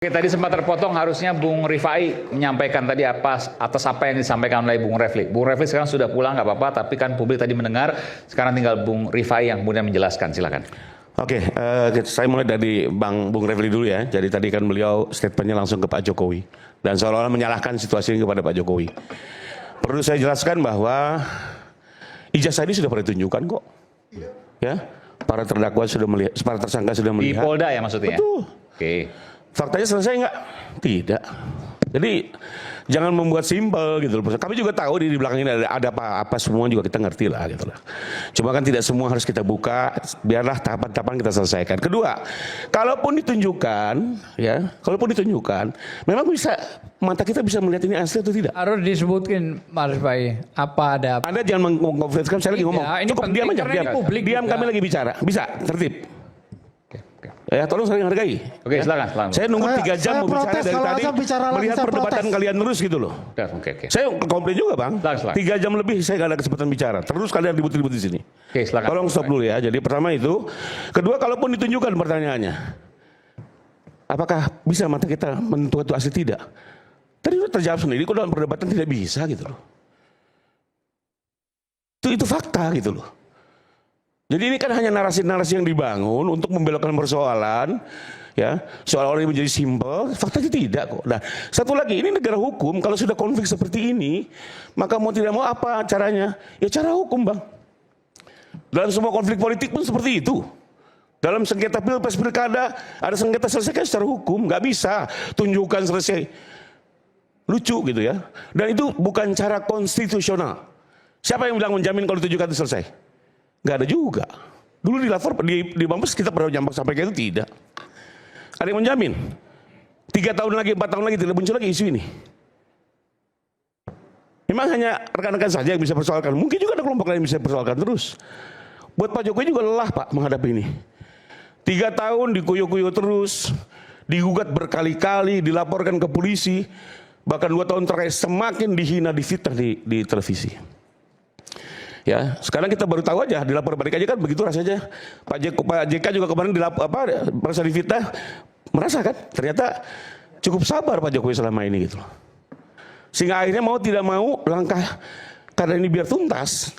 Oke, tadi sempat terpotong, harusnya Bung Rifai menyampaikan tadi atas apa yang disampaikan oleh Bung Refli. Bung Refli sekarang sudah pulang, nggak apa-apa, tapi kan publik tadi mendengar, sekarang tinggal Bung Rifai yang kemudian menjelaskan, silakan. Oke, saya mulai dari Bung Refli dulu ya. Jadi tadi kan beliau statementnya langsung ke Pak Jokowi. Dan seolah-olah menyalahkan situasi ini kepada Pak Jokowi. Perlu saya jelaskan bahwa ijazah ini sudah pernah ditunjukkan kok. Ya, para terdakwa sudah melihat, para tersangka sudah melihat. Di Polda ya maksudnya? Betul. Oke. Faktanya selesai nggak? Tidak. Jadi jangan membuat simpel gitu loh. Kami juga tahu di belakang ini ada apa semua juga kita ngerti lah gitu loh. Cuma kan tidak semua harus kita buka, biarlah tahapan-tahapan kita selesaikan. Kedua, kalaupun ditunjukkan, memang bisa mata kita bisa melihat ini asli atau tidak. Harus disebutkan, Mas Pai, apa ada. Anda jangan mengkonfirmasi, saya lagi ngomong. Ini Cukup diam aja, diam kami lagi bicara. Bisa, tertib. Ya, tolong saling hargai. Oke, silakan. Saya nunggu 3 jam mau bicara dari tadi, melihat perdebatan kalian terus gitu loh. Oke. Saya komplain juga bang. Silakan. 3 jam lebih saya gak ada kesempatan bicara. Terus kalian ribut-ribut di sini. Oke, silakan. Tolong stop dulu ya. Jadi pertama itu, kedua kalaupun ditunjukkan pertanyaannya, apakah bisa mata kita menentukan itu asli tidak? Tadi udah terjawab sendiri. Kok dalam perdebatan tidak bisa gitu loh. Itu fakta gitu loh. Jadi ini kan hanya narasi-narasi yang dibangun untuk membelokkan persoalan, ya, seolah-olah ini menjadi simpel, faktanya tidak kok. Nah, satu lagi, ini negara hukum, kalau sudah konflik seperti ini, maka mau tidak mau apa caranya? Ya cara hukum bang. Dalam semua konflik politik pun seperti itu. Dalam sengketa pilpres pilkada, ada sengketa selesaikan secara hukum, nggak bisa tunjukkan selesai. Lucu gitu ya. Dan itu bukan cara konstitusional. Siapa yang bilang menjamin kalau ditunjukkan itu selesai? Nggak ada juga. Dulu dilapor di Mabes kita pernah nyampak sampai kayak itu tidak. Ada yang menjamin 3 tahun lagi, 4 tahun lagi tidak muncul lagi isu ini. Memang hanya rekan-rekan saja yang bisa persoalkan. Mungkin juga ada kelompok lain yang bisa persoalkan terus. Buat Pak Jokowi juga lelah Pak menghadapi ini. 3 tahun dikuyuk-kuyuk terus, digugat berkali-kali, dilaporkan ke polisi, bahkan 2 tahun terakhir semakin dihina, difitnah di televisi. Ya, sekarang kita baru tahu aja, dilapor balik aja kan begitu rasanya. Pak JK juga kemarin merasa difitnah, merasa kan ternyata cukup sabar Pak Jokowi selama ini gitu. Sehingga akhirnya mau tidak mau langkah karena ini biar tuntas.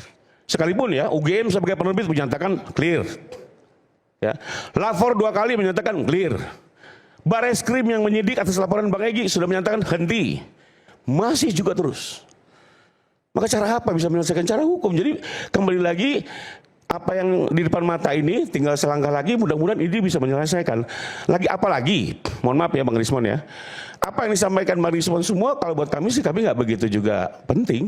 Sekalipun ya UGM sebagai penerbit menyatakan clear. Ya. Lapor 2 kali menyatakan clear. Bareskrim yang menyidik atas laporan Bang Egy sudah menyatakan henti. Masih juga terus. Maka cara apa bisa menyelesaikan? Cara hukum. Jadi kembali lagi apa yang di depan mata ini tinggal selangkah lagi, mudah-mudahan ini bisa menyelesaikan. Apalagi, mohon maaf ya Bang Rismon ya, apa yang disampaikan Bang Rismon semua kalau buat kami sih kami nggak begitu juga penting.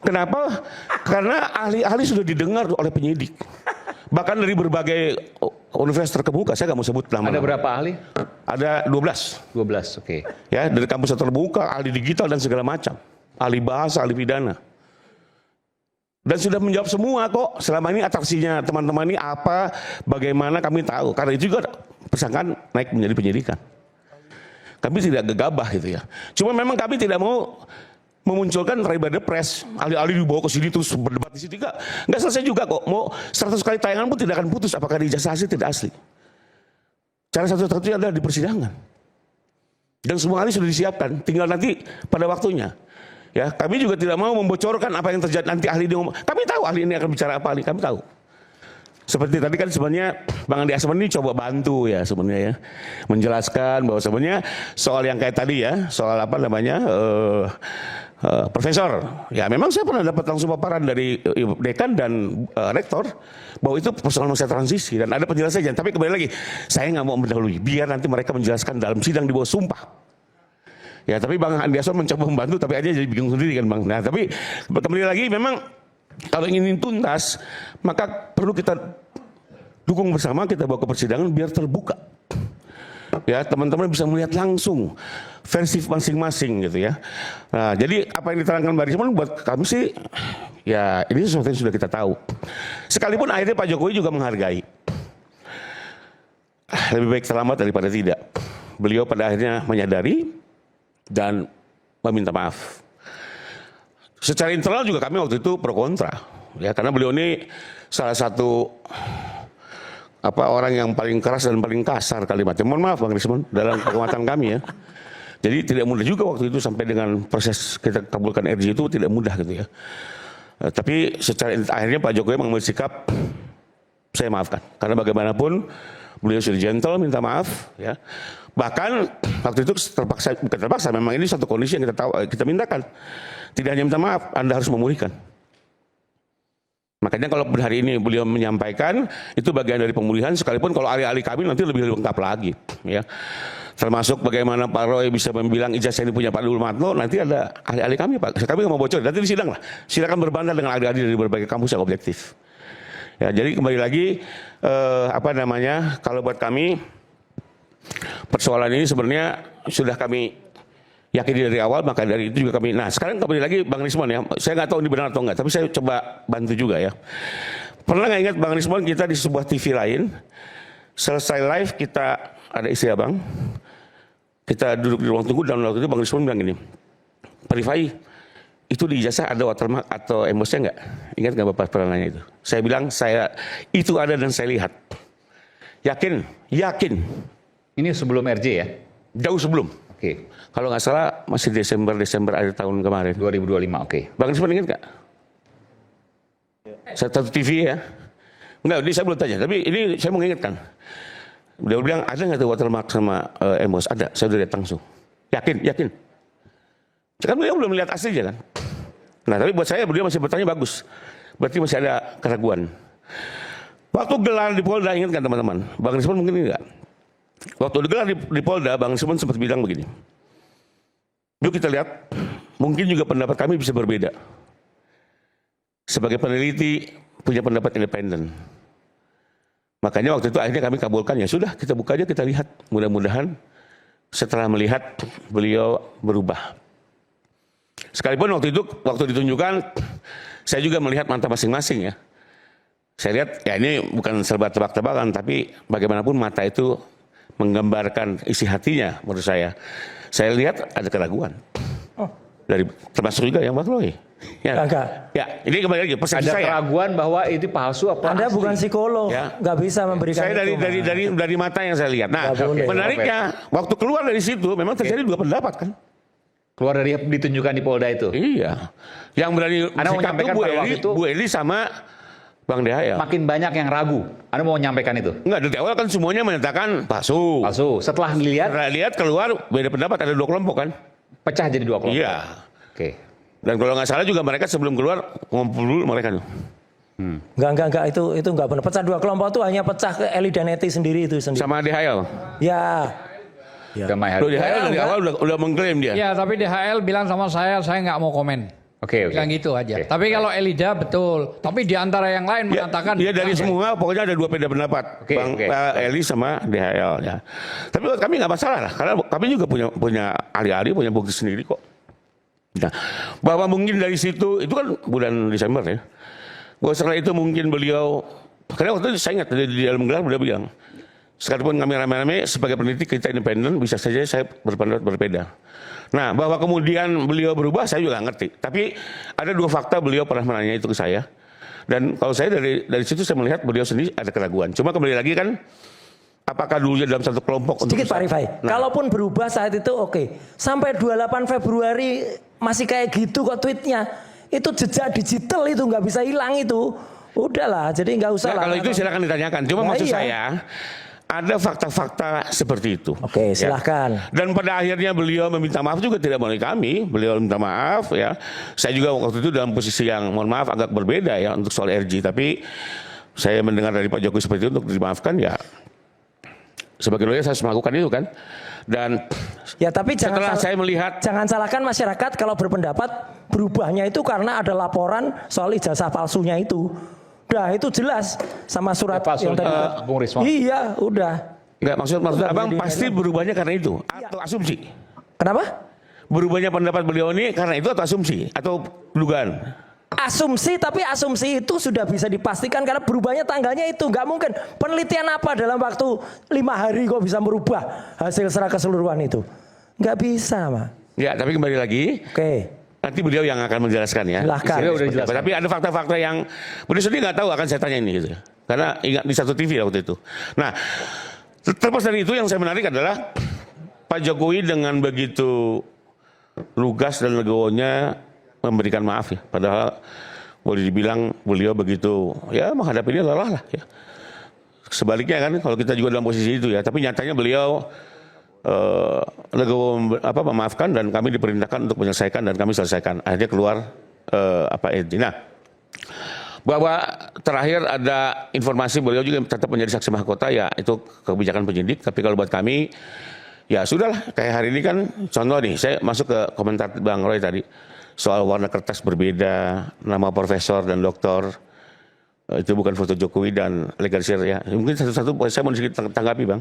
Kenapa? Karena ahli-ahli sudah didengar oleh penyidik. Bahkan dari berbagai universitas terkemuka, saya nggak mau sebut nama. Ada berapa ahli? Ada 12. 12, oke. Ya, dari kampus terbuka, ahli digital dan segala macam. Ahli bahasa, ahli pidana. Dan sudah menjawab semua kok. Selama ini atraksinya teman-teman ini apa, bagaimana kami tahu. Karena itu juga persangkaan naik menjadi penyidikan. Kami tidak gegabah gitu ya. Cuma memang kami tidak mau memunculkan try by the press. Ahli-ahli dibawa ke sini terus berdebat di situ. Nggak selesai juga kok. Mau 100 kali tayangan pun tidak akan putus apakah di ijazah asli tidak asli. Cara satu-satunya adalah di persidangan. Dan semua ahli sudah disiapkan. Tinggal nanti pada waktunya. Ya, kami juga tidak mau membocorkan apa yang terjadi nanti ahli dia ngomong. Kami tahu ahli ini akan bicara apa, kami tahu. Seperti tadi kan sebenarnya Bang Andi Asman ini coba bantu ya sebenarnya ya, menjelaskan bahwa sebenarnya soal yang kayak tadi ya, soal apa namanya profesor. Ya memang saya pernah dapat langsung paparan dari dekan dan rektor bahwa itu persoalan masa transisi dan ada penjelasannya. Tapi kembali lagi, saya nggak mau mendahului. Biar nanti mereka menjelaskan dalam sidang di bawah sumpah. Ya tapi Bang Andi Asman mencoba membantu tapi aja jadi bingung sendiri kan Bang. Nah tapi kembali lagi memang kalau ingin tuntas maka perlu kita dukung bersama, kita bawa ke persidangan biar terbuka. Ya teman-teman bisa melihat langsung versi masing-masing gitu ya. Nah jadi apa yang diterangkan Mbak Rismon buat kami sih ya ini sesuatu yang sudah kita tahu. Sekalipun akhirnya Pak Jokowi juga menghargai. Lebih baik terlambat daripada tidak. Beliau pada akhirnya menyadari dan meminta maaf. Secara internal juga kami waktu itu pro kontra, ya karena beliau ini salah satu orang yang paling keras dan paling kasar kalimatnya. Mohon maaf Bang Rismon, dalam pengamatan kami ya. Jadi tidak mudah juga waktu itu sampai dengan proses kita kabulkan RJ itu tidak mudah gitu ya. Tapi secara akhirnya Pak Jokowi mengambil sikap, saya maafkan. Karena bagaimanapun beliau sudah gentle minta maaf ya. Bahkan waktu itu terpaksa, bukan terpaksa, memang ini satu kondisi yang kita mintakan. Tidak hanya minta maaf, Anda harus memulihkan. Makanya kalau hari ini beliau menyampaikan itu bagian dari pemulihan, sekalipun kalau ahli-ahli kami nanti lebih lengkap lagi ya. Termasuk bagaimana Pak Roy bisa membilang ijazah ini punya Pak Dul Matno, nanti ada ahli-ahli kami Pak. Kami nggak mau bocor, nanti di sidang lah. Silakan berbantah dengan ahli-ahli dari berbagai kampus yang objektif. Ya, jadi kembali lagi kalau buat kami persoalan ini sebenarnya sudah kami yakini dari awal, maka dari itu juga kami. Nah sekarang kembali lagi Bang Rismon ya, saya nggak tahu ini benar atau enggak, tapi saya coba bantu juga ya. Pernah nggak ingat Bang Rismon kita di sebuah TV lain, selesai live kita ada istri abang, kita duduk di ruang tunggu dan waktu itu Bang Rismon bilang gini, Pak Rifai, itu di ijazah ada watermark atau embosnya nggak? Ingat nggak Bapak pernah nanya itu? Saya bilang itu ada dan saya lihat. Yakin. Ini sebelum RJ ya? Jauh sebelum. Oke. Kalau nggak salah masih Desember akhir tahun kemarin. 2025, oke. Bang Rismon ingat nggak? Satu TV ya? Enggak, ini saya belum tanya. Tapi ini saya mau ingatkan. Beliau bilang ada nggak tuh watermark sama embos? Ada. Saya udah lihat langsung. Yakin. Kan beliau belum melihat aslinya kan. Nah tapi buat saya beliau masih bertanya bagus. Berarti masih ada keraguan. Waktu gelar di Polda, ingat kan teman-teman? Bang Rismon mungkin enggak. Waktu digelar di Polda, Bang Rismon sempat bilang begini. Yuk kita lihat, mungkin juga pendapat kami bisa berbeda. Sebagai peneliti, punya pendapat independen. Makanya waktu itu akhirnya kami kabulkan, ya sudah kita buka aja, kita lihat. Mudah-mudahan setelah melihat beliau berubah. Sekalipun waktu itu, waktu ditunjukkan, saya juga melihat mata masing-masing ya. Saya lihat, ya ini bukan serba tebak-tebakan, tapi bagaimanapun mata itu menggambarkan isi hatinya menurut saya. Saya lihat ada keraguan. Termasuk juga yang Bang Roy. Ya, ini kembali lagi persepsi ada saya. Ada keraguan bahwa itu palsu apa Anda asli? bukan psikolog, nggak bisa memberikan saya dari mata yang saya lihat. Nah, menariknya waktu keluar dari situ memang terjadi dua pendapat kan. Keluar dari ditunjukkan di Polda itu. Iya. Yang berani Anda mau menyampaikan pada waktu itu Bu Eli sama Bang DHL. Makin banyak yang ragu. Anda mau menyampaikan itu? Enggak, dari awal kan semuanya menyatakan palsu. Setelah lihat keluar beda pendapat, ada dua kelompok kan. Pecah jadi dua kelompok. Iya. Oke. Dan kalau nggak salah juga mereka sebelum keluar ngumpul dulu mereka. Enggak, itu enggak benar. Pecah dua kelompok itu hanya pecah ke Eli dan Eti sendiri itu sendiri. Sama DHL. Ya. Damai hari. DHL dari awal udah mengklaim dia. Ya, tapi DHL bilang sama saya nggak mau komen. Oke. Bilang gitu aja. Tapi kalau Elida betul. Tapi di antara yang lain mengatakan. Dia dari semua pokoknya ada dua beda pendapat. Bang Eli sama DHL ya. Tapi buat kami nggak masalah lah, karena kami juga punya ahli-ahli, punya bukti sendiri kok. Nah, bahwa mungkin dari situ itu kan bulan Desember ya. Bahwa setelah itu mungkin beliau, karena waktu itu saya ingat di dalam gelar beliau bilang, sekalipun kami rame-rame sebagai peneliti kita independen, bisa saja saya berpendapat berbeda. Nah, bahwa kemudian beliau berubah saya juga nggak ngerti. Tapi ada dua fakta beliau pernah menanya itu ke saya. Dan kalau saya dari situ saya melihat beliau sendiri ada keraguan. Cuma kembali lagi kan, apakah dulunya dalam satu kelompok? Sedikit Pak Rifai, kalaupun berubah saat itu oke. Sampai 28 Februari masih kayak gitu kok tweetnya. Itu jejak digital itu nggak bisa hilang itu. Udahlah, jadi nggak usah lah. Kalau itu silakan ditanyakan. Cuma maksud saya, ada fakta-fakta seperti itu. Oke, silahkan. Dan pada akhirnya beliau meminta maaf juga tidak melalui kami. Beliau minta maaf ya. Saya juga waktu itu dalam posisi yang mohon maaf agak berbeda ya untuk soal RJ. Tapi saya mendengar dari Pak Jokowi seperti itu untuk dimaafkan ya. Sebagai lawyer saya harus melakukan itu kan. Dan ya tapi setelah saya melihat, jangan salahkan masyarakat kalau berpendapat berubahnya itu karena ada laporan soal ijazah palsunya itu. Udah itu jelas sama surat yang tadi. Bung Rismon. Iya, udah. Enggak maksud Abang pasti berubahnya karena itu atau asumsi. Kenapa? Berubahnya pendapat beliau ini karena itu atau asumsi atau dugaan? Asumsi, tapi asumsi itu sudah bisa dipastikan karena berubahnya tanggalnya itu nggak mungkin. Penelitian apa dalam waktu 5 hari kok bisa merubah hasil secara keseluruhan itu? Nggak bisa, Pak. Ya, tapi kembali lagi. Oke. Nanti beliau yang akan menjelaskan ya. Silahkan. Beliau udah Seperti apa. jelaskan. Tapi ada fakta-fakta yang beliau sendiri nggak tahu, akan saya tanya ini gitu. Karena ingat di satu TV waktu itu. Nah, terlepas dari itu yang saya menarik adalah Pak Jokowi dengan begitu lugas dan legowonya memberikan maaf ya. Padahal boleh dibilang beliau begitu ya menghadapinya lelah lah ya. Sebaliknya kan kalau kita juga dalam posisi itu ya. Tapi nyatanya beliau legowo memaafkan dan kami diperintahkan untuk menyelesaikan dan kami selesaikan. Akhirnya keluar Nah, bahwa terakhir ada informasi beliau juga tetap menjadi saksi mahkota ya itu kebijakan penyidik. Tapi kalau buat kami ya sudahlah, kayak hari ini kan contoh nih, saya masuk ke komentar Bang Roy tadi soal warna kertas berbeda, nama profesor dan doktor, itu bukan foto Jokowi dan legalisir ya. Mungkin satu-satu saya mau sedikit tanggapi Bang.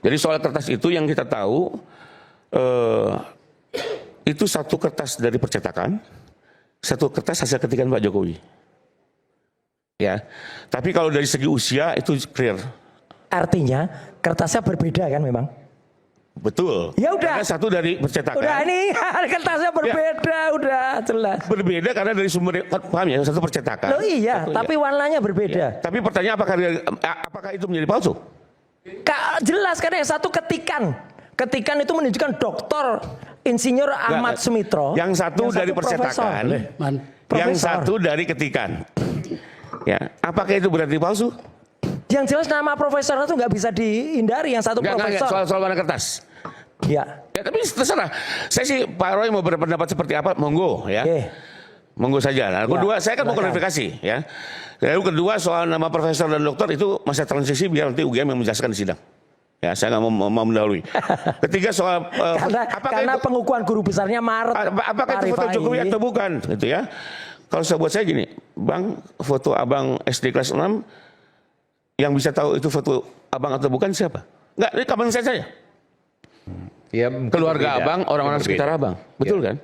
Jadi soal kertas itu yang kita tahu itu satu kertas dari percetakan, satu kertas hasil ketikan Pak Jokowi. Ya, tapi kalau dari segi usia itu clear. Artinya kertasnya berbeda kan memang. Betul. Ya udah. Karena satu dari percetakan. Udah ini kertasnya berbeda, udah jelas. Berbeda karena dari sumber, paham ya, satu percetakan. Loh iya, satu, tapi warnanya berbeda. Tapi pertanyaan apakah itu menjadi palsu? Jelas karena yang satu ketikan. Ketikan itu menunjukkan Doktor Insinyur Ahmad Sumitro. Yang satu dari percetakan. Yang satu dari ketikan. Ya, apakah itu berarti palsu? Yang jelas nama profesor itu nggak bisa dihindari, yang satu profesor. Soal warna kertas. Ya. Ya tapi terserah. Saya sih Pak Roy mau berpendapat seperti apa, monggo ya. Monggo saja. Nah, kedua, saya kan mau klarifikasi ya. Lalu kedua soal nama profesor dan dokter itu masa transisi biar nanti UGM yang menjelaskan di sidang. Ya, saya nggak mau mendahului. Ketiga soal karena pengukuhan guru besarnya Maret. Apakah itu foto Jokowi atau bukan? Gitu ya. Kalau saya buat saya gini, Bang, foto abang SD kelas 6 yang bisa tahu itu foto abang atau bukan siapa? Enggak, ini kapan saya. Ya, keluarga berbeda. abang, orang-orang sekitar abang. Betul kan?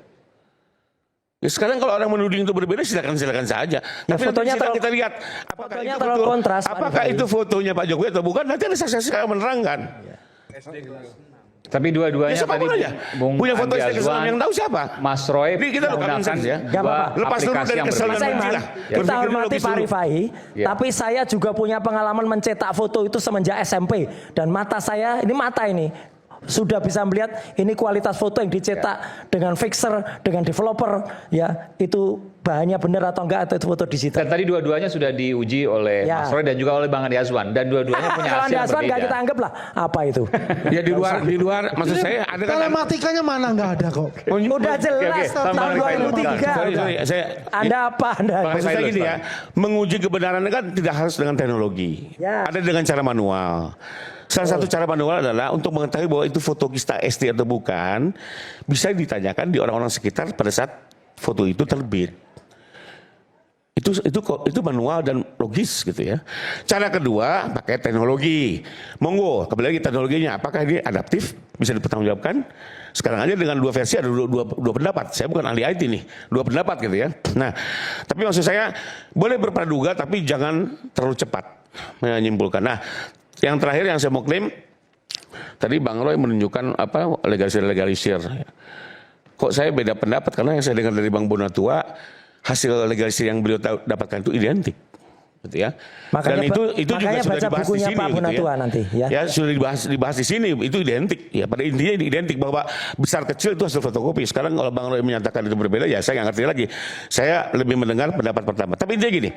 Ya sekarang kalau orang menuding itu berbeda silakan saja. Nah, tapi fotonya kita lihat apakah itu terlalu kontras. Apakah itu fotonya Pak Jokowi atau bukan? Nanti ada saksi yang menerangkan. Tapi dua-duanya Ya, tadi aja. Punya foto Andi SD kelas 6 Azwan, yang tahu siapa? Mas Roy Ini kita lo common sense ya. Lepas dulu dari kesalahan benci lah. Kita hormati Pak Rifai, tapi saya juga punya pengalaman mencetak foto itu semenjak SMP. Dan mata saya, ini sudah bisa melihat ini kualitas foto yang dicetak dengan fixer, dengan developer, ya itu bahannya benar atau enggak atau itu foto digital. Dan tadi dua-duanya sudah diuji oleh Mas Roy dan juga oleh Bang Andi Azwan, dan dua-duanya punya Kalau hasil Andi yang Azwan berbeda. nggak kita anggap lah apa itu. Ya di luar maksud saya ada kan. Telematikanya mana nggak ada kok. Udah jelas tahun Bang Rifai, 2003. Saya Anda apa Anda? maksud saya gini ya, menguji kebenaran kan tidak harus dengan teknologi. Ya. Ada dengan cara manual. Salah satu cara manual adalah untuk mengetahui bahwa itu foto kita SD atau bukan, bisa ditanyakan di orang-orang sekitar pada saat foto itu terbit. Itu manual dan logis gitu ya. Cara kedua pakai teknologi. Monggo, kembali lagi teknologinya apakah ini adaptif, bisa dipertanggungjawabkan? Sekarang aja dengan dua versi ada dua pendapat. Saya bukan ahli IT nih, dua pendapat gitu ya. Nah, tapi maksud saya boleh berpraduga tapi jangan terlalu cepat menyimpulkan. Nah, yang terakhir yang saya mau klaim, tadi Bang Roy menunjukkan legalisir. Kok saya beda pendapat karena yang saya dengar dari Bang Bonatua, hasil legalisir yang beliau dapatkan itu identik. Gitu ya. Makanya, dan itu juga sudah dibahas di sini Pak Bonatua gitu ya. nanti ya. Ya sudah dibahas di sini, itu identik ya. Pada intinya identik bahwa besar kecil itu hasil fotokopi. Sekarang kalau Bang Roy menyatakan itu berbeda ya saya nggak ngerti lagi. Saya lebih mendengar pendapat pertama. Tapi intinya gini.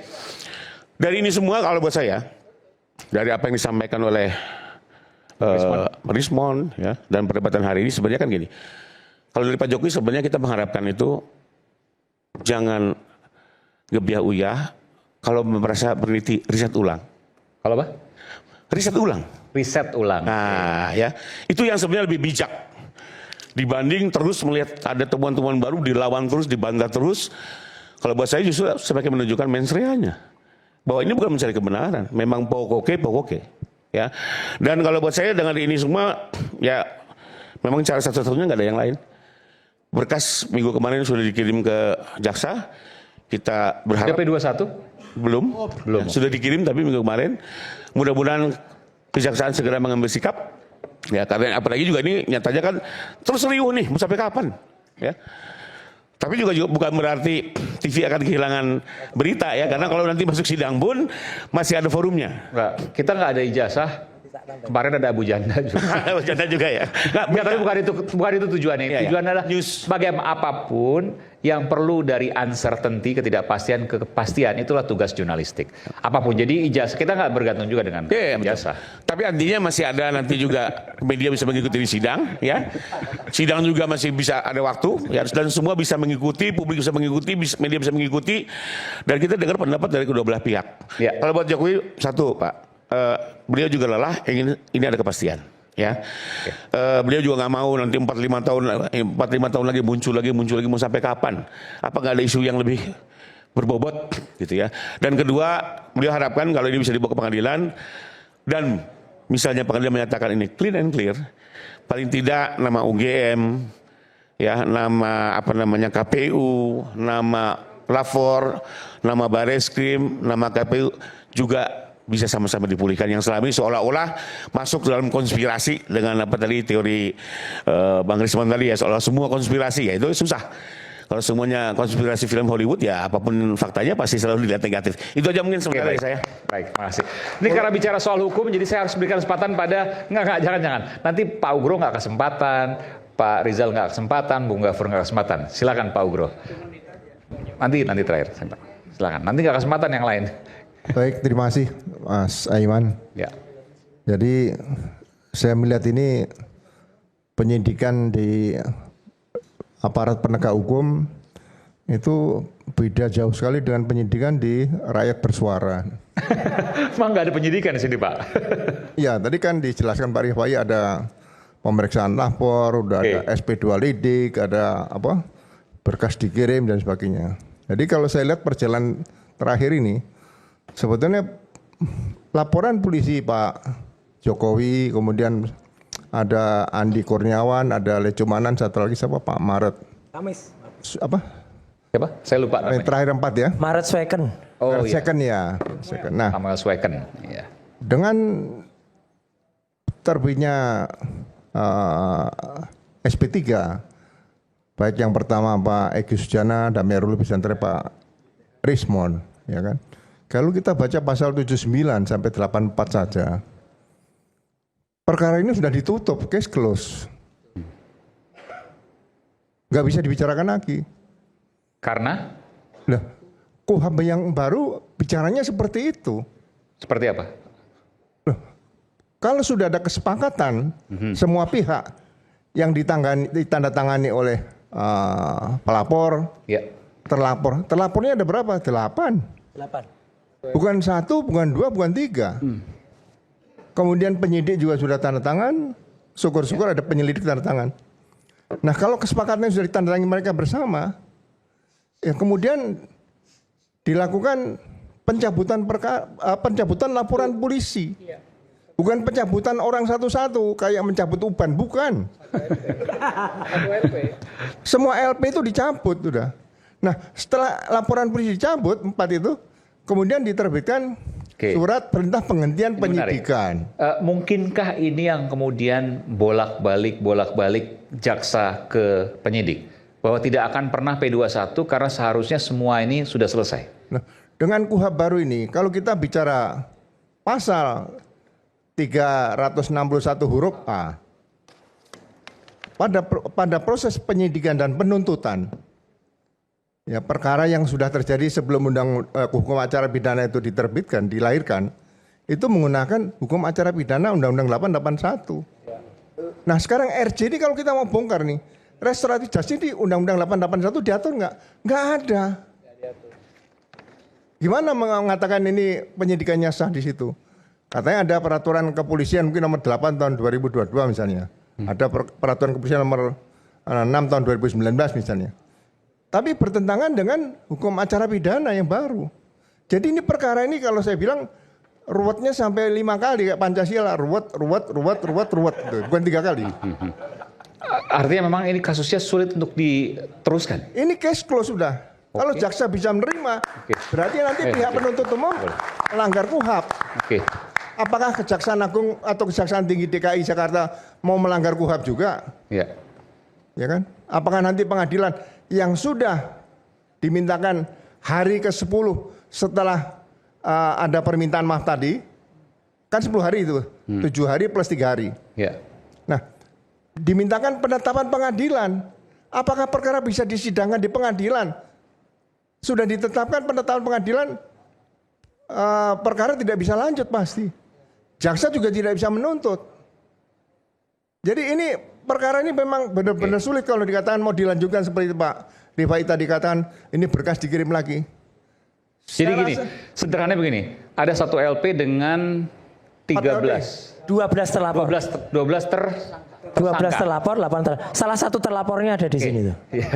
Dari ini semua kalau buat saya, dari apa yang disampaikan oleh Rismon ya, dan perdebatan hari ini sebenarnya kan gini. Kalau dari Pak Jokowi sebenarnya kita mengharapkan itu jangan gebiah uyah kalau merasa peneliti riset ulang. Kalau apa? Riset ulang. Riset ulang. Nah ya, itu yang sebenarnya lebih bijak. Dibanding terus melihat ada temuan-temuan baru, dilawan terus, dibantah terus. Kalau buat saya justru semakin menunjukkan mensreanya. Bahwa ini bukan mencari kebenaran, memang pokoke. Ya. Dan kalau buat saya dengan ini semua, ya memang cara satu-satunya nggak ada yang lain. Berkas minggu kemarin sudah dikirim ke jaksa, kita berharap. DP21? Belum. Ya, sudah dikirim tapi minggu kemarin. Mudah-mudahan kejaksaan segera mengambil sikap. Ya karena apalagi juga ini nyatanya kan terus riuh nih, mau sampai kapan? Ya. Tapi juga bukan berarti TV akan kehilangan berita ya, karena kalau nanti masuk sidang pun masih ada forumnya. Enggak, kita nggak ada ijazah. Kemarin ada Abu Janda juga. Abu Janda juga ya. Enggak, tapi bukan itu tujuannya. Iya, Tujuan adalah news. bagaimana apapun yang perlu dari uncertainty, ketidakpastian ke kepastian, itulah tugas jurnalistik. Apapun. Jadi ijazah kita nggak bergantung juga dengan ijazah. Tapi artinya masih ada nanti juga media bisa mengikuti di sidang ya. Sidang juga masih bisa ada waktu ya, dan semua bisa mengikuti, publik bisa mengikuti, media bisa mengikuti, dan kita dengar pendapat dari kedua belah pihak. Ya. Kalau buat Jokowi satu Pak, beliau juga lelah, ingin ini ada kepastian ya. Beliau juga nggak mau nanti 4-5 tahun lagi muncul lagi mau sampai kapan? Apa nggak ada isu yang lebih berbobot gitu ya. Dan kedua, beliau harapkan kalau ini bisa dibawa ke pengadilan dan misalnya pengadilan menyatakan ini clean and clear, paling tidak nama UGM ya, nama apa namanya KPU, nama lapor, nama Bareskrim, nama KPU juga bisa sama-sama dipulihkan, yang selama ini seolah-olah masuk dalam konspirasi dengan apa tadi teori Bang Risman tadi ya, seolah semua konspirasi ya, itu susah. Kalau semuanya konspirasi film Hollywood ya apapun faktanya pasti selalu dilihat negatif. Itu aja mungkin sementara dari saya. Baik, makasih. Ini karena bicara soal hukum, jadi saya harus berikan kesempatan pada jangan. Nanti Pak Ugro nggak kesempatan, Pak Rizal nggak kesempatan, Bung Gafur nggak kesempatan. Silakan Pak Ugro. Nanti terakhir. Silakan. Nanti nggak kesempatan yang lain. Baik, terima kasih Mas Aiman. Ya. Jadi saya melihat ini penyidikan di aparat penegak hukum itu beda jauh sekali dengan penyidikan di rakyat bersuara. Emang nggak ada penyidikan di sini Pak? Ya, tadi kan dijelaskan Pak Rifai ada pemeriksaan lapor, udah ada SP2 lidik, ada apa berkas dikirim dan sebagainya. Jadi kalau saya lihat perjalanan terakhir ini, sebetulnya laporan polisi Pak Jokowi, kemudian ada Andi Kurniawan, ada Lecumanan, satu lagi siapa Pak Maret. Kamis. Apa? Siapa? Saya lupa namanya. Terakhir 4 ya. Maret Sweken. Oh iya. Second ya. Second. Nah, Amal Sweken. Ya. dengan terbitnya SP3, baik yang pertama Pak Egy Sujana, Damerul Bisantre, Pak Rismon, ya kan. Kalau kita baca pasal 79 sampai 84 saja, perkara ini sudah ditutup, case close. Nggak bisa dibicarakan lagi. Karena? Lah, KUHP yang baru bicaranya seperti itu. Seperti apa? Loh, kalau sudah ada kesepakatan, semua pihak yang ditandatangani oleh pelapor, Ya. terlapornya ada berapa? 8. Bukan 1, bukan 2, bukan 3. Kemudian penyidik juga sudah tanda tangan, syukur-syukur ada penyelidik tanda tangan. Nah kalau kesepakatannya sudah ditandatangani mereka bersama, ya kemudian dilakukan pencabutan laporan polisi. Bukan pencabutan orang satu-satu kayak mencabut uban, bukan. Semua LP itu dicabut sudah. Nah setelah laporan polisi dicabut 4 itu, kemudian diterbitkan surat perintah penghentian penyidikan. Mungkinkah ini yang kemudian bolak-balik jaksa ke penyidik? Bahwa tidak akan pernah P21 karena seharusnya semua ini sudah selesai. Nah, dengan KUHP baru ini, kalau kita bicara pasal 361 huruf A, pada proses penyidikan dan penuntutan, ya perkara yang sudah terjadi sebelum hukum acara pidana itu diterbitkan, dilahirkan, itu menggunakan hukum acara pidana Undang-Undang 881. Nah sekarang RJ ini kalau kita mau bongkar nih, restoratif justice di Undang-Undang 881 diatur nggak? Nggak ada. Gimana mengatakan ini penyidikannya sah di situ? Katanya ada peraturan kepolisian mungkin nomor 8 tahun 2022 misalnya. Ada peraturan kepolisian nomor 6 tahun 2019 misalnya. Tapi bertentangan dengan hukum acara pidana yang baru. Jadi ini perkara ini kalau saya bilang ruwetnya sampai 5 kali kayak Pancasila, ruwet, bukan 3 kali. Artinya memang ini kasusnya sulit untuk diteruskan. Ini case close sudah. Kalau jaksa bisa menerima, berarti nanti pihak penuntut umum melanggar KUHP. Apakah Kejaksaan Agung atau Kejaksaan Tinggi DKI Jakarta mau melanggar KUHP juga? Ya. Ya kan? Apakah nanti pengadilan yang sudah dimintakan hari ke-10 setelah ada permintaan maaf tadi, kan 10 hari itu, 7 hari plus 3 hari. Ya. Nah, dimintakan penetapan pengadilan. Apakah perkara bisa disidangkan di pengadilan? Sudah ditetapkan penetapan pengadilan, perkara tidak bisa lanjut pasti. Jaksa juga tidak bisa menuntut. Jadi ini perkara ini memang benar-benar sulit kalau dikatakan mau dilanjutkan seperti Pak Rifai tadi katakan ini berkas dikirim lagi. Jadi gini, sederhananya begini, ada satu LP dengan 13. 12 terlapor. 12 12 terlapor, 8 salah satu terlapornya ada di sini tuh. Iya.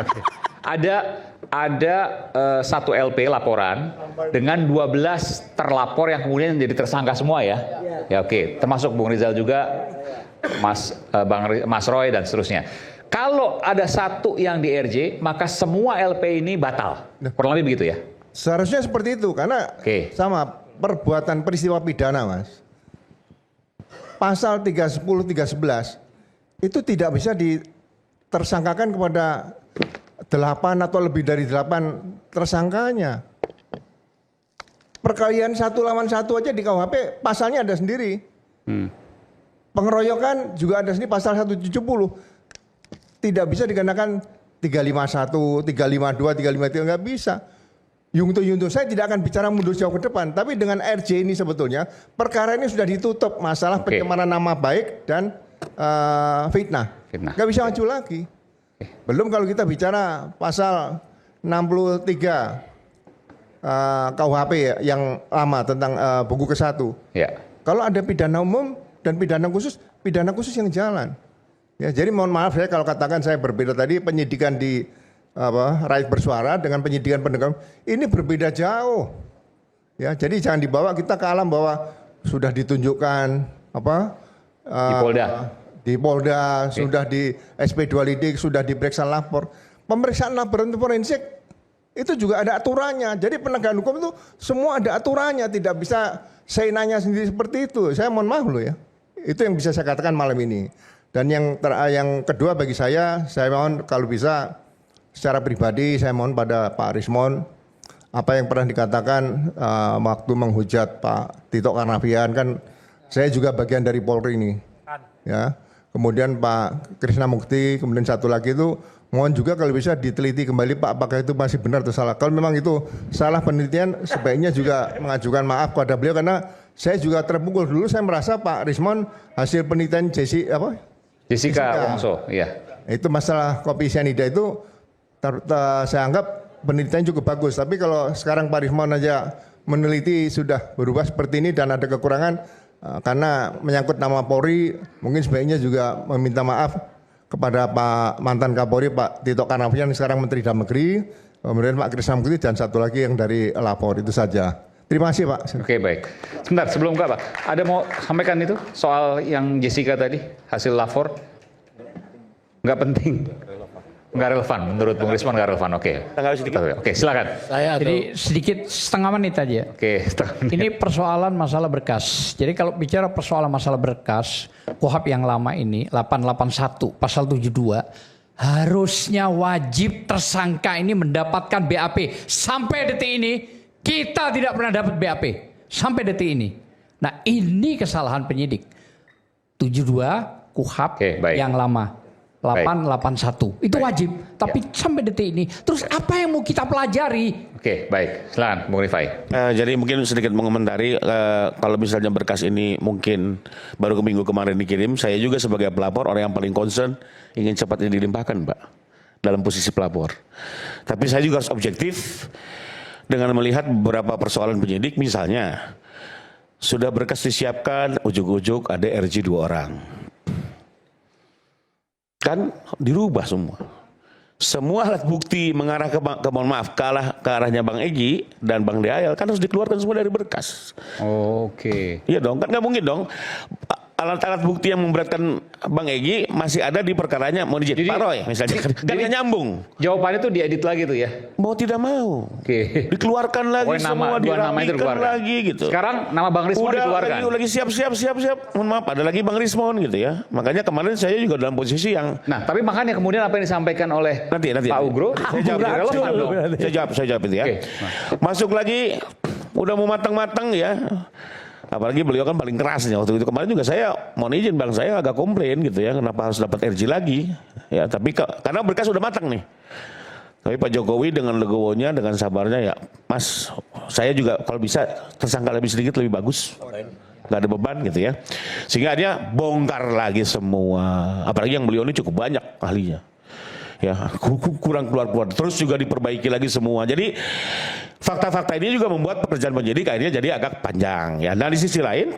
Oke. Ada satu LP laporan dengan 12 terlapor yang kemudian menjadi tersangka semua ya. Ya oke, termasuk Bung Rizal juga, Mas Roy dan seterusnya. Kalau ada satu yang di RJ, maka semua LP ini batal. Kurang lebih begitu ya. Seharusnya seperti itu karena sama perbuatan peristiwa pidana, Mas. Pasal 310, 311 itu tidak bisa ditersangkakan kepada 8 atau lebih dari 8 tersangkanya. Perkelahian 1 lawan 1 aja di KUHP pasalnya ada sendiri. Pengeroyokan juga ada sendiri pasal 170. Tidak bisa dikenakan 351, 352, 353 nggak bisa. Yungto saya tidak akan bicara mundur jauh ke depan, tapi dengan RJ ini sebetulnya perkara ini sudah ditutup masalah pencemaran nama baik dan fitnah. Nggak bisa maju lagi. Belum kalau kita bicara pasal 63 KUHP yang lama tentang buku ke-1. Ya. Kalau ada pidana umum dan pidana khusus yang jalan. Ya, jadi mohon maaf ya kalau katakan saya berbeda tadi penyidikan di rakyat bersuara dengan penyidikan penegak ini berbeda jauh. Ya, jadi jangan dibawa kita ke alam bahwa sudah ditunjukkan di Polda, sudah di SP2 Lidik, sudah diperiksa lapor. Pemeriksaan laboratorium forensik itu juga ada aturannya. Jadi penegakan hukum itu semua ada aturannya, tidak bisa seenaknya sendiri seperti itu. Saya mohon maaf loh ya. Itu yang bisa saya katakan malam ini. Dan yang kedua bagi saya mohon kalau bisa secara pribadi saya mohon pada Pak Rismon apa yang pernah dikatakan waktu menghujat Pak Tito Karnavian kan saya juga bagian dari Polri ini. Ya. Kemudian Pak Krishna Mukti, kemudian satu lagi itu mohon juga kalau bisa diteliti kembali Pak apakah itu masih benar atau salah. Kalau memang itu salah penelitian sebaiknya juga mengajukan maaf kepada beliau karena saya juga terpukul dulu saya merasa Pak Rismon hasil penelitian Jessica Wongso, iya. Itu masalah kopi cyanida itu saya anggap penelitian cukup bagus. Tapi kalau sekarang Pak Rismon aja meneliti sudah berubah seperti ini dan ada kekurangan karena menyangkut nama Polri, mungkin sebaiknya juga meminta maaf kepada Pak mantan Kapolri Pak Tito Karnavian sekarang Menteri Dalam Negeri, kemudian Pak Krishna Mukti dan satu lagi yang dari lapor itu saja. Terima kasih Pak. Oke baik. Sebentar sebelum Pak, ada mau sampaikan itu soal yang Jessica tadi hasil lapor? Nggak penting. Nggak relevan, menurut Bung Rismon nggak relevan. Oke, silakan. Jadi sedikit setengah menit aja. Setengah menit. Ini persoalan masalah berkas. Jadi kalau bicara persoalan masalah berkas, KUHP yang lama ini 881 pasal 72 harusnya wajib tersangka ini mendapatkan BAP. Sampai detik ini kita tidak pernah dapat BAP sampai detik ini. Nah ini kesalahan penyidik. 72 KUHP yang lama. 881 itu wajib, tapi sampai detik ini terus apa yang mau kita pelajari? Oke, baik, silakan Bung Rifai. Jadi mungkin sedikit mengomentari kalau misalnya berkas ini mungkin baru minggu kemarin dikirim, saya juga sebagai pelapor orang yang paling concern ingin cepat ini dilimpahkan, Pak, dalam posisi pelapor. Tapi saya juga harus objektif dengan melihat beberapa persoalan penyidik, misalnya sudah berkas disiapkan, ujuk-ujuk ada RJ 2 orang. Kan dirubah semua. Semua alat bukti mengarah ke mohon maaf ke arahnya Bang Egy dan Bang Deayel kan harus dikeluarkan semua dari berkas. Oke. Iya dong, kan nggak mungkin dong. alat-alat bukti yang memberatkan Bang Egy masih ada di perkaranya mau dijit Pak Roy misalnya. Dan nggak nyambung. Jawabannya tuh diedit lagi tuh ya. Mau tidak mau. Oke. Dikeluarkan lagi Pokoknya semua, dua nama itu dirapikan dikeluarkan lagi gitu. Sekarang nama Bang Rismon Udah dikeluarkan. lagi siap. Mohon maaf, ada lagi Bang Rismon gitu ya. Makanya kemarin saya juga dalam posisi yang Nah, tapi makanya kemudian apa yang disampaikan oleh nanti Pak Ugro, saya jawab itu ya. Oke. Masuk lagi, udah mau matang-matang ya. Apalagi beliau kan paling keras nih waktu itu. Kemarin juga saya mohon izin Bang, saya agak komplain gitu ya, kenapa harus dapat RJ lagi. Ya, tapi karena berkas sudah matang nih. Tapi Pak Jokowi dengan legowonya, dengan sabarnya ya, Mas, saya juga kalau bisa tersangka lebih sedikit lebih bagus. Gak ada beban gitu ya. Sehingga dia bongkar lagi semua. Apalagi yang beliau ini cukup banyak ahlinya. Ya, kurang keluar. Terus juga diperbaiki lagi semua. Jadi fakta-fakta ini juga membuat pekerjaan penyidik akhirnya jadi agak panjang. Ya, nah di sisi lain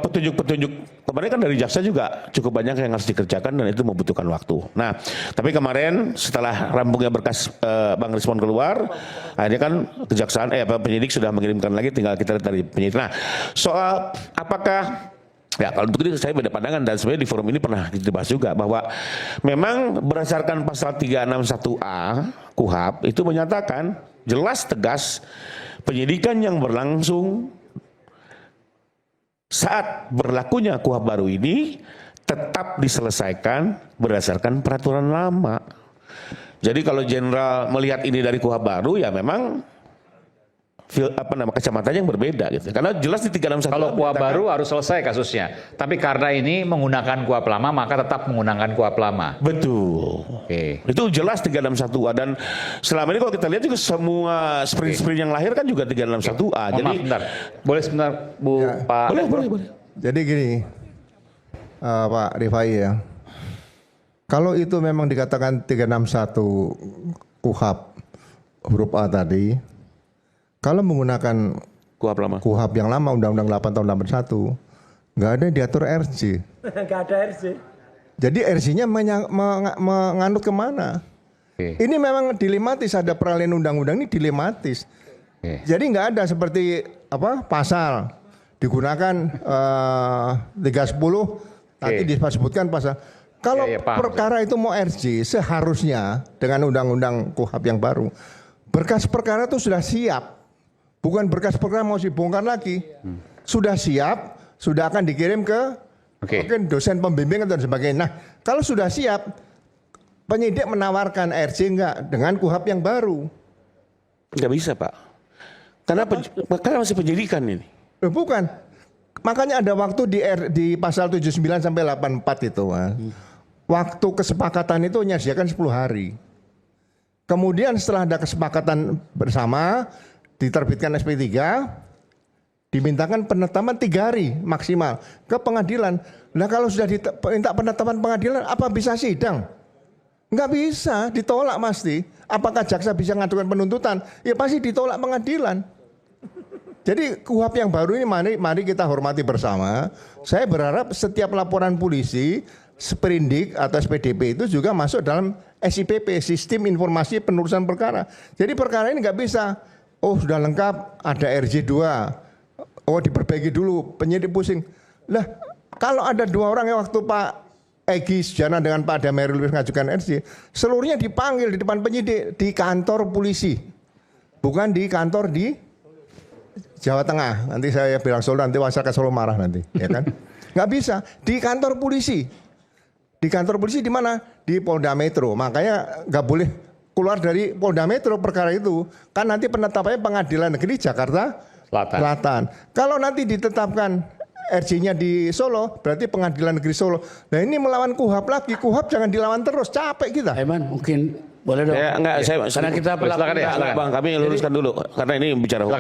petunjuk-petunjuk kemarin kan dari jaksa juga cukup banyak yang harus dikerjakan dan itu membutuhkan waktu. Nah, tapi kemarin setelah rampungnya berkas Bang Rismon keluar, akhirnya kan kejaksaan penyidik sudah mengirimkan lagi, tinggal kita lihat dari penyidik. Nah, soal apakah ya kalau untuk itu saya beda pandangan dan sebenarnya di forum ini pernah dibahas juga bahwa memang berdasarkan pasal 361A KUHP itu menyatakan jelas tegas penyidikan yang berlangsung saat berlakunya KUHP baru ini tetap diselesaikan berdasarkan peraturan lama. Jadi kalau jenderal melihat ini dari KUHP baru ya memang kacamatanya yang berbeda gitu. Karena jelas di 361 kalau KUHP baru harus selesai kasusnya. Tapi karena ini menggunakan KUHP lama, maka tetap menggunakan KUHP lama. Betul. Oke. Itu jelas 361A dan selama ini kalau kita lihat juga semua sprint yang lahir kan juga 361A. Jadi sebentar. Boleh sebentar Bu Pak. Boleh. Jadi gini, Pak Rifai ya, kalau itu memang dikatakan 361 KUHP huruf A tadi, kalau menggunakan KUHP yang lama, Undang-Undang 8 tahun 81, nggak ada yang diatur RJ. Nggak ada RJ. Jadi RJ-nya menganut kemana? Oke. Ini memang dilematis, ada peralihan undang-undang ini dilematis. Oke. Jadi nggak ada seperti pasal digunakan 310 nanti disebutkan pasal. Kalau perkara itu mau RJ seharusnya dengan undang-undang KUHP yang baru, berkas perkara itu sudah siap. Bukan berkas perkara mau dibongkar lagi. Sudah siap, sudah akan dikirim ke mungkin dosen pembimbing dan sebagainya. Nah, kalau sudah siap, penyidik menawarkan RJ enggak dengan KUHP yang baru? Enggak bisa, Pak. Karena masih penyidikan ini. Bukan. Makanya ada waktu di pasal 79 sampai 84 itu, Mas. Waktu kesepakatan itu menyediakan 10 hari. Kemudian setelah ada kesepakatan bersama, diterbitkan SP3, dimintakan penetapan 3 hari maksimal ke pengadilan. Nah kalau sudah diminta penetapan pengadilan, apa bisa sidang? Enggak bisa, ditolak pasti. Apakah jaksa bisa mengajukan penuntutan? Ya pasti ditolak pengadilan. Jadi KUHP yang baru ini mari kita hormati bersama. Saya berharap setiap laporan polisi, Sprindik atau SPDP itu juga masuk dalam SIPP, Sistem Informasi Penurusan Perkara. Jadi perkara ini nggak bisa, sudah lengkap, ada RJ2, diperbaiki dulu, penyidik pusing. Lah, kalau ada 2 orang yang waktu Pak Egy Sujana dengan Pak Dameril mengajukan RJ, seluruhnya dipanggil di depan penyidik di kantor polisi, bukan di kantor di Jawa Tengah. Nanti saya bilang Solo, nanti masyarakat Solo marah nanti, ya kan? Nggak bisa, di kantor polisi. Di kantor polisi di mana? Di Polda Metro. Makanya nggak boleh keluar dari Polda Metro perkara itu. Kan nanti penetapannya Pengadilan Negeri Jakarta Selatan. Kalau nanti ditetapkan RJ-nya di Solo, berarti Pengadilan Negeri Solo. Nah ini melawan KUHP lagi. KUHP jangan dilawan terus, capek kita. Aiman mungkin boleh dong. Karena kita pelakunya, Bang, kami luruskan dulu. Karena ini bicara hukum.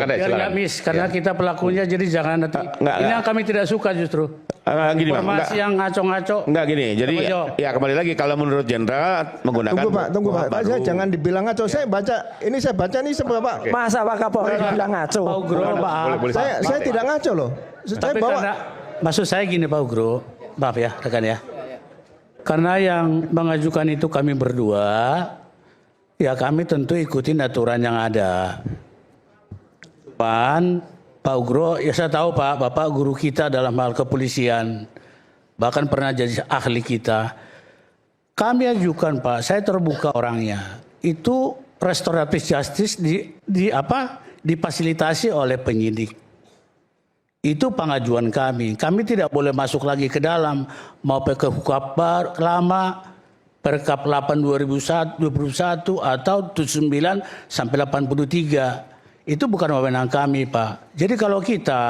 Karena kita pelakunya, jadi jangan nanti. Ini yang kami tidak suka justru. Gini, Bang. Informasi yang ngaco-ngaco. Enggak gini. Jadi ya kembali lagi kalau menurut jenderal menggunakan. Tunggu Pak. Saya jangan dibilang ngaco. Saya baca nih Pak. Masa Pak Kapolri bilang ngaco? Pak Ugro, Saya tidak ngaco loh. Tapi maksud saya gini Pak Ugro, maaf ya rekan ya. Karena yang mengajukan itu kami berdua, ya kami tentu ikutin aturan yang ada. Pak Ugro, ya saya tahu Pak, Bapak guru kita dalam hal kepolisian, bahkan pernah jadi ahli kita. Kami ajukan Pak, saya terbuka orangnya. Itu restoratif justice difasilitasi oleh penyidik. Itu pengajuan kami. Kami tidak boleh masuk lagi ke dalam, mau ke Kukap lama, Perkap 8 2021 atau 79 sampai 83. Itu bukan wewenang kami, Pak. Jadi kalau kita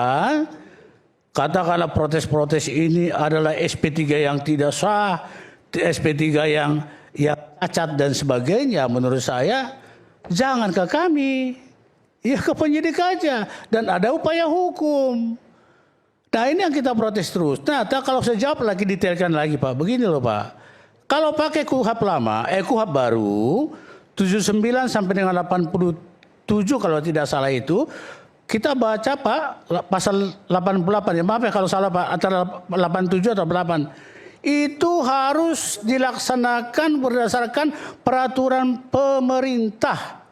katakanlah protes-protes ini adalah SP3 yang tidak sah, SP3 yang cacat dan sebagainya, menurut saya jangan ke kami. Ya ke penyidik aja dan ada upaya hukum. Nah ini yang kita protes terus. Nah kalau saya jawab lagi detailkan lagi Pak, begini loh Pak. Kalau pakai KUHP lama, KUHP baru 79 sampai dengan 87 kalau tidak salah itu kita baca Pak pasal 88 ya maaf ya kalau salah Pak antara 87 atau 8 itu harus dilaksanakan berdasarkan peraturan pemerintah.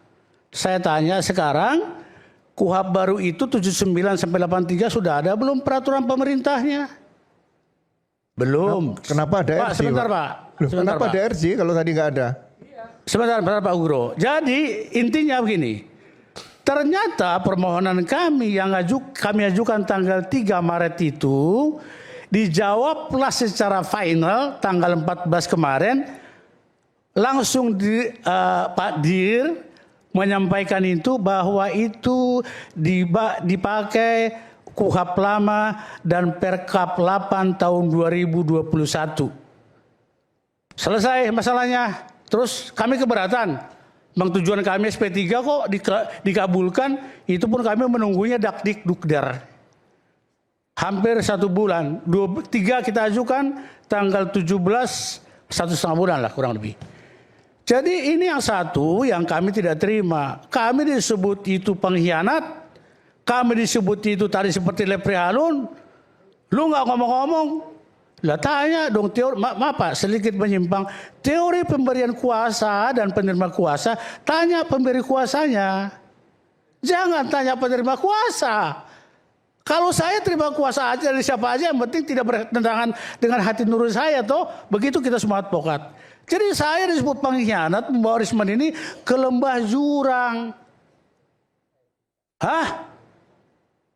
Saya tanya sekarang KUHP baru itu 79 sampai 83 sudah ada belum peraturan pemerintahnya? Belum. Kenapa ada Pak, RJ? sebentar Pak. Loh, Sebentar, kenapa Pak. ada RJ kalau tadi nggak ada? Sebentar Pak Ugro. Jadi intinya begini. Ternyata permohonan kami yang kami ajukan tanggal 3 Maret itu dijawablah secara final tanggal 14 kemarin. Langsung Pak Dir menyampaikan itu bahwa itu dipakai KUHP lama dan Perkap 8 tahun 2021. Selesai masalahnya. Terus kami keberatan. Memang tujuan kami SP3 kok dikabulkan. Itu pun kami menunggunya dakdikdukder. Hampir 1 bulan. 3 kita ajukan tanggal 17 1,5 bulan lah kurang lebih. Jadi ini yang satu yang kami tidak terima. Kami disebut itu pengkhianat. Kami disebut itu tadi seperti Lepri Halun. Lu nggak ngomong-ngomong. Lah tanya dong teori, maaf Pak, sedikit menyimpang. Teori pemberian kuasa dan penerima kuasa, tanya pemberi kuasanya. Jangan tanya penerima kuasa. Kalau saya terima kuasa aja dari siapa aja, yang penting tidak bertentangan dengan hati nurani saya toh. Begitu kita semua advokat. Jadi saya disebut pengkhianat membawa Risman ini ke lembah jurang. Hah?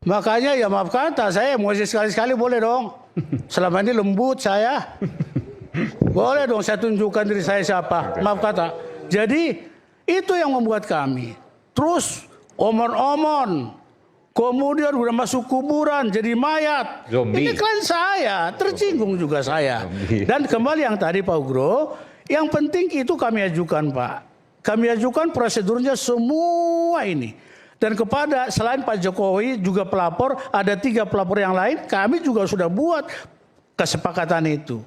Makanya ya maaf kata saya mau sekali-sekali boleh dong. Selama ini lembut saya. Boleh dong saya tunjukkan diri saya siapa. Maaf kata. Jadi itu yang membuat kami. Terus omon-omon. Kemudian udah masuk kuburan jadi mayat. Zombie. Ini klien saya. Tersinggung juga saya. Dan kembali yang tadi Pak Ugro. Yang penting itu kami ajukan Pak. Kami ajukan prosedurnya semua ini. Dan kepada selain Pak Jokowi juga pelapor, ada 3 pelapor yang lain, kami juga sudah buat kesepakatan itu.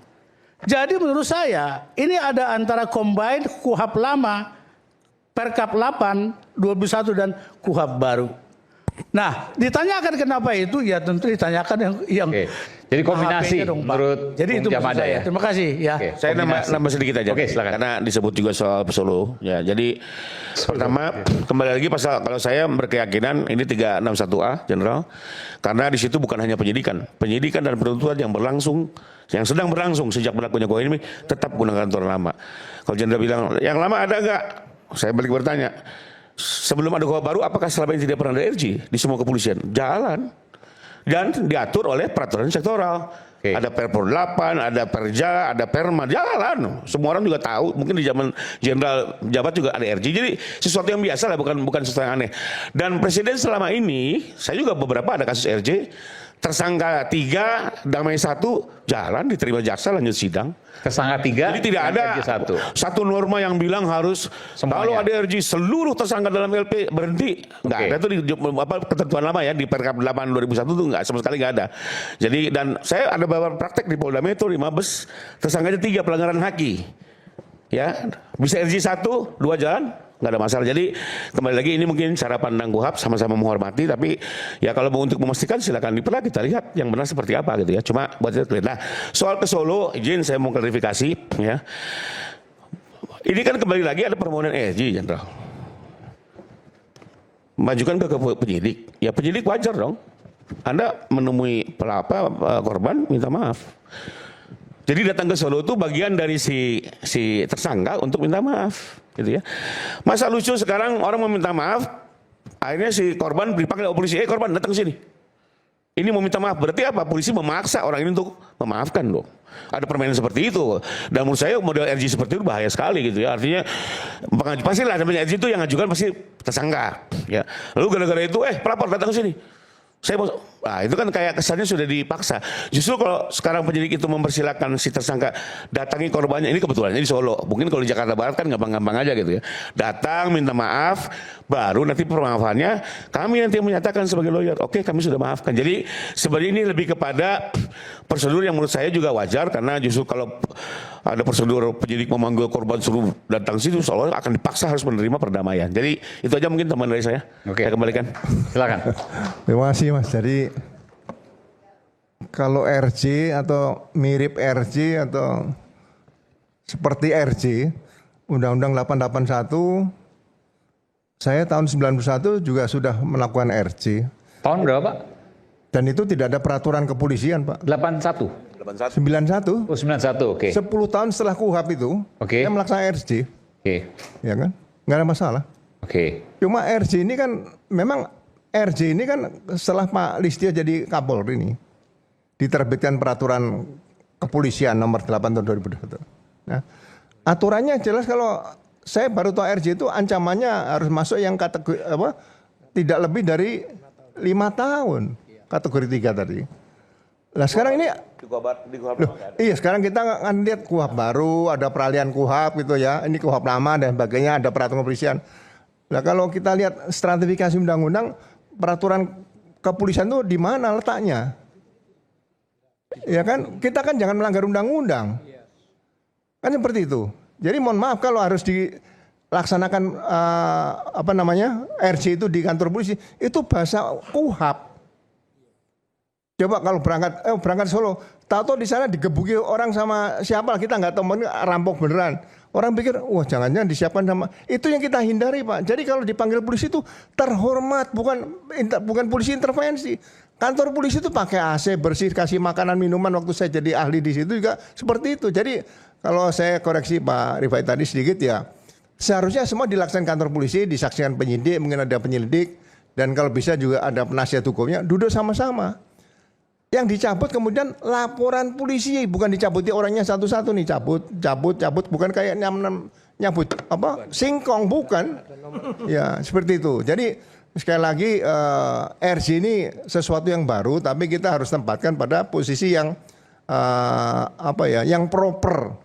Jadi menurut saya, ini ada antara combine KUHP lama, Perkap 8, 21 dan KUHP baru. Nah, ditanyakan kenapa itu, ya tentu ditanyakan yang Oke. Jadi kombinasi dong, Pak. menurut Jadi itu Jamada maksud saya. ya. Terima kasih ya. Oke. Saya nambah sedikit aja. Oke, silakan. Karena disebut juga soal Solo. Ya, jadi pertama kembali lagi pasal kalau saya berkeyakinan ini 361A Jenderal. Karena di situ bukan hanya penyidikan dan penuntutan yang berlangsung, yang sedang berlangsung sejak berlakunya KUHP ini tetap gunakan aturan lama. Kalau Jenderal bilang yang lama ada enggak? Saya balik bertanya. Sebelum ada KUHP baru apakah selama ini tidak pernah ada RJ di semua kepolisian? Jalan. Dan diatur oleh peraturan sektoral. Oke. Ada Perpor 8, ada Perja, ada Perma, jalan. Semua orang juga tahu. Mungkin di zaman Jenderal jabat juga ada RJ. Jadi sesuatu yang biasa lah, bukan sesuatu yang aneh. Dan Presiden selama ini, saya juga beberapa ada kasus RJ. Tersangka 3, damai 1, jalan, diterima jaksa, lanjut sidang. Tersangka 3. Jadi tidak ada satu norma yang bilang harus semuanya. kalau ada RJ seluruh tersangka dalam LP berhenti. Nggak ada tuh di ketentuan lama ya di Perkap 8 2001 tuh nggak sama sekali nggak ada. Jadi dan saya ada beberapa praktek di Polda Metro di Mabes tersangkanya 3 pelanggaran haki. Ya bisa RJ 1, 2 jalan. Nggak ada masalah. Jadi kembali lagi ini mungkin cara pandang KUHP sama-sama menghormati, tapi ya kalau mau untuk memastikan silakan diperlah kita lihat yang benar seperti apa gitu ya. Cuma buat kita lihat. Nah soal ke Solo, izin saya mau klarifikasi ya. Ini kan kembali lagi ada permohonan RJ Jenderal. majukan ke penyidik, ya penyidik wajar dong. Anda menemui korban minta maaf. Jadi datang ke Solo itu bagian dari si tersangka untuk minta maaf, gitu ya. Masa lucu sekarang orang meminta maaf, akhirnya si korban dipanggil oleh polisi, korban datang sini. Ini mau minta maaf, berarti apa? Polisi memaksa orang ini untuk memaafkan loh. Ada permainan seperti itu. Dan menurut saya model RJ seperti itu bahaya sekali gitu ya. Artinya pastilah namanya RJ itu yang ngajukan pasti tersangka. Ya. Lalu gara-gara itu, pelapor datang ke sini. Saya mau, nah itu kan kayak kesannya sudah dipaksa. Justru kalau sekarang penyidik itu mempersilahkan si tersangka datangi korbannya, ini kebetulannya di Solo. Mungkin kalau di Jakarta Barat kan gampang-gampang aja gitu ya. Datang, minta maaf, baru nanti permaafannya kami nanti menyatakan sebagai lawyer, oke kami sudah maafkan. Jadi sebenarnya ini lebih kepada prosedur yang menurut saya juga wajar, karena justru kalau ada prosedur penyidik memanggil korban suruh datang situ, seolah akan dipaksa harus menerima perdamaian. Jadi itu aja mungkin teman dari saya. Oke. Saya kembalikan. Silakan. Terima kasih Mas. Jadi kalau RJ atau mirip RJ atau seperti RJ, Undang-Undang 881, saya tahun 91 juga sudah melakukan RJ. Tahun berapa, Pak? Dan itu tidak ada peraturan kepolisian, Pak. 81. 91. Oh, 91, oke. 10 tahun setelah KUHAP itu, Oke. saya melaksanakan RJ. Oke. Ya kan? Nggak ada masalah. Oke. Cuma RJ ini kan, memang RJ ini kan setelah Pak Listio jadi Kapolri ini, diterbitkan peraturan kepolisian nomor 8 tahun 2021. Nah, aturannya jelas kalau saya baru tahu RJ itu ancamannya harus masuk yang kategori apa? Tidak lebih dari 5 tahun. Kategori 3 tadi. Nah sekarang ini, iya sekarang kita akan lihat KUHAP baru, ada peralihan KUHAP gitu ya. Ini KUHAP lama dan sebagainya, ada peraturan kepolisian. Nah kalau kita lihat stratifikasi undang-undang, peraturan kepolisian itu di mana letaknya? Ya kan, kita kan jangan melanggar undang-undang. Kan seperti itu. Jadi mohon maaf kalau harus dilaksanakan RJ itu di kantor polisi, itu bahasa KUHAP. Coba kalau berangkat Solo, tahu di sana digebuki orang sama siapa, kita nggak tahu, mungkin rampok beneran. Orang pikir, wah jangan-jangan disiapkan sama, itu yang kita hindari Pak. Jadi kalau dipanggil polisi itu terhormat, bukan polisi intervensi. Kantor polisi itu pakai AC, bersih, kasih makanan, minuman. Waktu saya jadi ahli di situ juga seperti itu. Jadi kalau saya koreksi Pak Rifai tadi sedikit ya, seharusnya semua dilaksanakan kantor polisi, disaksikan penyidik, mungkin ada penyelidik, dan kalau bisa juga ada penasihat hukumnya, duduk sama-sama. Yang dicabut kemudian laporan polisi, bukan dicabuti orangnya satu-satu nih, cabut, bukan kayak nyabut singkong, bukan. Ya seperti itu. Jadi sekali lagi RJ ini sesuatu yang baru, tapi kita harus tempatkan pada posisi yang yang proper,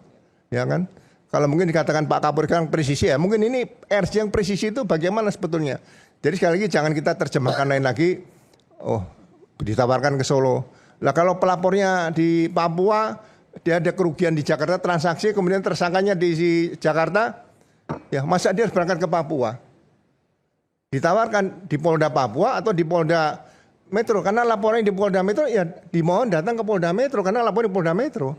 ya kan. Kalau mungkin dikatakan Pak Kapolri kan presisi ya, mungkin ini RJ yang presisi itu bagaimana sebetulnya. Jadi sekali lagi jangan kita terjemahkan lain lagi. Oh, ditawarkan ke Solo. Lah kalau pelapornya di Papua, dia ada kerugian di Jakarta, transaksi, kemudian tersangkanya di Jakarta, ya masa dia harus berangkat ke Papua? Ditawarkan di Polda Papua atau di Polda Metro, karena laporannya di Polda Metro, ya dimohon datang ke Polda Metro, karena laporan di Polda Metro.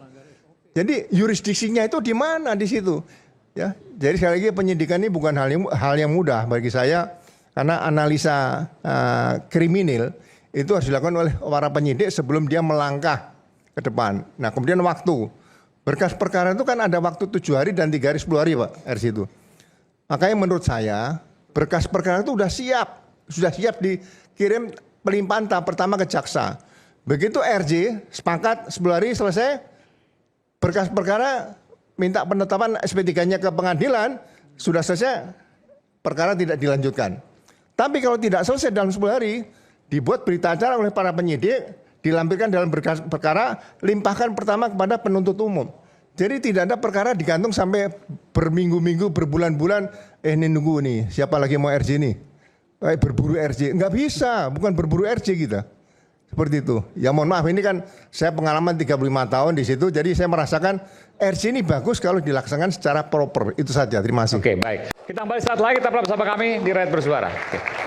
Jadi yurisdiksinya itu di mana di situ? Ya, jadi sekali lagi penyidikan ini bukan hal yang mudah bagi saya, karena analisa kriminal itu harus dilakukan oleh para penyidik sebelum dia melangkah ke depan. Nah kemudian waktu. Berkas perkara itu kan ada waktu 7 hari dan 3 hari 10 hari Pak RJ itu. Makanya menurut saya berkas perkara itu sudah siap dikirim pelimpahan tahap pertama ke jaksa. Begitu RJ sepakat 10 hari selesai, berkas perkara minta penetapan SP3-nya ke pengadilan, sudah selesai, perkara tidak dilanjutkan. Tapi kalau tidak selesai dalam 10 hari, dibuat berita acara oleh para penyidik, dilampirkan dalam berkas perkara, limpahkan pertama kepada penuntut umum. Jadi tidak ada perkara digantung sampai berminggu-minggu, berbulan-bulan, ini nunggu nih, siapa lagi mau RJ nih? Berburu RJ, nggak bisa, bukan berburu RJ kita. Seperti itu. Ya mohon maaf, ini kan saya pengalaman 35 tahun di situ, jadi saya merasakan RJ ini bagus kalau dilaksanakan secara proper. Itu saja, terima kasih. Oke, baik. Kita kembali saat lagi, tetaplah bersama kami di Rakyat Bersuara. Oke.